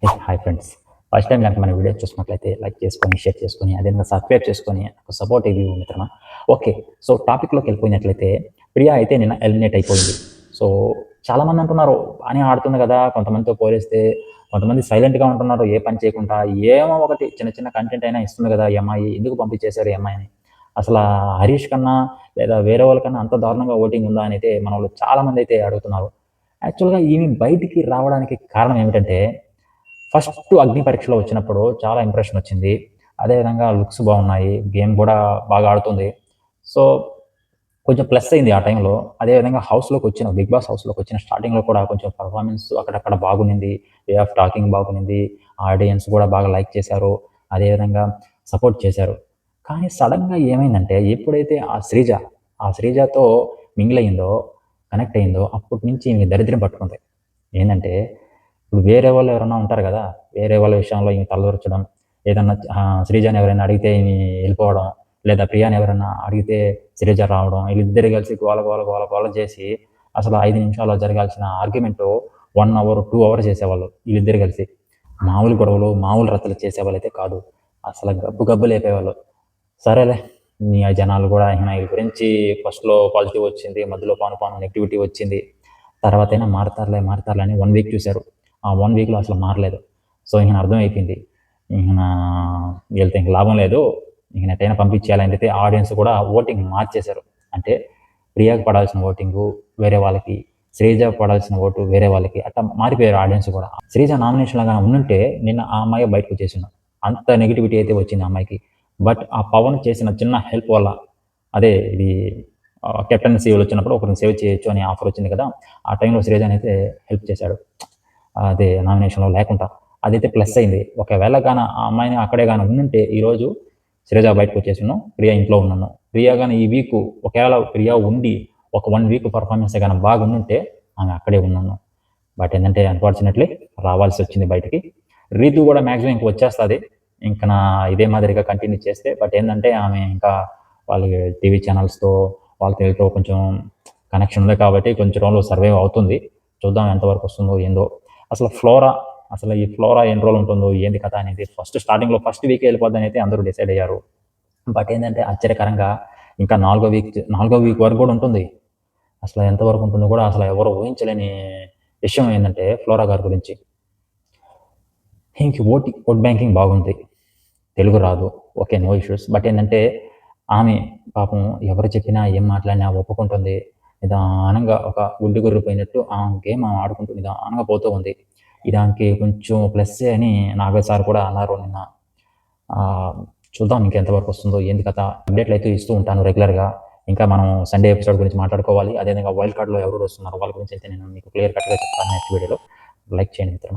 Hi friends. First time గనుక మన video చూస్తున్నట్లయితే లైక్ చేసుకొని, షేర్ చేసుకొని, అదేవిధంగా సబ్స్క్రైబ్ చేసుకొని ఒక సపోర్ట్ ఇవ్వు మిత్రమా. ఓకే. సో, టాపిక్‌లోకి వెళ్ళిపోయినట్లయితే ప్రియా అయితే నిన్న ఎలిమినేట్ అయిపోయింది. సో, చాలామంది అంటున్నారు బానే ఆడుతుంది గదా! కొంతమందితో పోలిస్తే కొంతమంది సైలెంట్‌గా ఉంటున్నారు. ఏ పని చేయకుండా ఏమో ఒకటి చిన్న చిన్న కంటెంట్ అయినా ఇస్తుంది గదా! ఈ అమ్మాయి. ఎందుకు పంపించేశారు ఈ అమ్మాయిని? అసలా హరీష్ కన్నా లేదా వేరే వాళ్ళకన్నా అంత దారుణంగా ఓటింగ్ ఉందా అనైతే మనోళ్ళు చాలామంది అయితే అడుగుతున్నారు. యాక్చువల్‌గా ఈమె బయటికి రావడానికి కారణం ఏమిటంటే ఫస్ట్ అగ్ని పరీక్షలో వచ్చినప్పుడు చాలా ఇంప్రెషన్ వచ్చింది. అదేవిధంగా లుక్స్ బాగున్నాయి. గేమ్ గూడా బాగా ఆడుతుంది. సో, కొంచెం ప్లస్ అయింది ఆ టైంలో. అదేవిధంగా హౌస్‌లోకొచ్చిన 'బిగ్ బాస్' హౌస్‌లోకొచ్చిన స్టార్టింగ్‌లో కూడా కొంచెం పెర్ఫార్మెన్స్ అక్కడక్కడ బాగుండింది. వే ఆఫ్ టాకింగ్ బాగుండింది. ఆడియన్స్ గూడా బాగా లైక్ చేశారు. అదేవిధంగా సపోర్ట్ చేశారు. కానీ సడెన్‌గా ఏమైందంటే ఎప్పుడైతే ఆ శ్రీజతో మింగిల్ అయిందో, కనెక్ట్ అయిందో అప్పటి నుంచి ఈమెకి దరిద్రం పట్టుకుంది. ఏందంటే ఇప్పుడు వేరే వాళ్ళు ఎవరైనా ఉంటారు గదా! వేరే వాళ్ళ విషయంలో ఈమె తలదూర్చడం, ఏదన్నా శ్రీజని ఎవరైనా అడిగితే ఈమె ఎళ్ళిపోవడం, లేదా ప్రియాని ఎవరైనా అడిగితే శ్రీజ రావడం, వీళ్ళిద్దరు కలిసి గోల, గోల, గోల, గోల చేసి అసలు 5 నిమిషాల్లో జరగాల్సిన ఆర్గ్యుమెంటు 1 అవర్, 2 అవర్స్ చేసేవాళ్ళు వీళ్ళిద్దరు కలిసి. మామూలు గొడవలు, మామూలు రచ్చలు చేసేవాళ్ళైతే కాదు. అసలు గబ్బు గబ్బు లేపేవాళ్ళు. సరేలే ఈ జనాలు గూడా ఇంగ ఈళ్ళ గురించి ఫస్ట్‌లో పాజిటివ్ వచ్చింది. మధ్యలో పాను పాను నెగటివిటీ వచ్చింది. తర్వాతైనా మారతారులే, మారతారులే అని 1 వీక్ చూసారు. ఆ 1 వీక్‌లో అసలు మారలేదు. సో, ఇంక అర్థమైపోయింది. ఇంక వీళ్ళతో ఇంక లాభం లేదు. ఇంక నెట్టైనా పంపించేయాలని చెప్పి ఆడియన్స్ కూడా ఓటింగ్ మార్చేశారు. అంటే ప్రియాకి పడాల్సిన ఓటింగు వేరే వాళ్ళకి, శ్రీజకి పడాల్సిన ఓటు వేరే వాళ్ళకి అట్లా మారిపోయారు ఆడియన్స్ కూడా. శ్రీజ నామినేషన్‌లో గాని ఉండుంటే నిన్న ఆ అమ్మాయే బయటకొచ్చేసిండు. అంత నెగటివిటీ అయితే వచ్చింది ఆ అమ్మాయికి. బట్ ఆ పవన్ చేసిన చిన్న హెల్ప్ వల్ల అదే ఇది కెప్టెన్సీ వచ్చినప్పుడు ఒకరిని సేవ్ చేయొచ్చు అనే ఆఫర్ వచ్చింది కదా! ఆ టైంలో శ్రీజనైతే హెల్ప్ చేశాడు. అదే నామినేషన్‌లో లేకుండా. అదైతే ప్లస్ అయింది. ఒకవేళ గాన ఆ అమ్మాయిని అక్కడే గాని ఉండుంటే ఈరోజు శ్రీజ బయటకొచ్చేసును. ప్రియా ఇంట్లో ఉన్నాను. ప్రియా గాని ఈ వీకు ఒకవేళ ప్రియా ఉండి ఒక 1 వీక్ పెర్ఫార్మన్స్ గాని బాగుండుంటే ఆమె అక్కడే ఉండును. బట్ ఏందంటే అన్‌ఫార్చునేట్‌లీ రావాల్సొచ్చింది బయటికి. రీతు గూడా మాక్సిమం ఇంక వచ్చేస్తది. ఇంక ఇదే మాదిరిగా కంటిన్యూ చేస్తే. బట్ ఏందంటే ఆమె ఇంకా వాళ్ళకి టీవీ ఛానల్స్‌తో వాళ్ళతో వీళ్ళతో కొంచెం కనెక్షన్ ఉంది కాబట్టి కొంచెం రోజులు సర్వైవ్ అవుతుంది. చూద్దాం ఎంతవరకు వస్తుందో ఏందో. అసలు ఈ ఫ్లోరా ఎన్ని రోజులు ఉంటుందో ఏంది కథ అనేది స్టార్టింగ్‌లో ఫస్ట్ వీకే వెళ్ళిపోద్దని అందరూ డిసైడ్ అయ్యారు. బట్ ఏందంటే ఆశ్చర్యకరంగా ఇంకా నాలుగో వీక్ వరకు గూడా ఉంటుంది. అసలు ఎంతవరకు ఉంటుందో కూడా అసలు ఎవరు ఊహించలేని విషయం ఏందంటే ఫ్లోరా గారి గురించి. ఈమెకి ఓట్ బ్యాంకింగ్ బాగుంది. తెలుగు రాదు. ఓకే. No issues. బట్ ఏందంటే ఆమె పాపం ఎవరు చెప్పినా, ఏం మాట్లాడినా ఒప్పుకుంటుంది. నిదానంగా ఒక గుడ్డి గొర్రె పోయినట్టు ఆమె గేమ్ ఆమె ఆడుకుంటూ నిదానంగా పోతూ ఉంది. దానికి కొంచెం ప్లస్సే అని నాగ సార్ కూడా అన్నారు నిన్న. ఆహ్, చూద్దాం ఇంకెంతవరకు వస్తుందో ఏంది కథ. అప్డేట్‌లయితే ఇస్తూ ఉంటాను రెగ్యులర్‌గా. ఇంకా మనం సండే ఎపిసోడ్ గురించి మాట్లాడుకోవాలి. అదేవిధంగా వైల్డ్ కార్డ్‌లో ఎవరెవరు వస్తున్నారో వాళ్ళ గురించి అయితే నేను మీకు క్లియర్ కట్‌గా చెప్తాను నెక్స్ట్ వీడియోలో. లైక్ చేయండి మిత్రమా.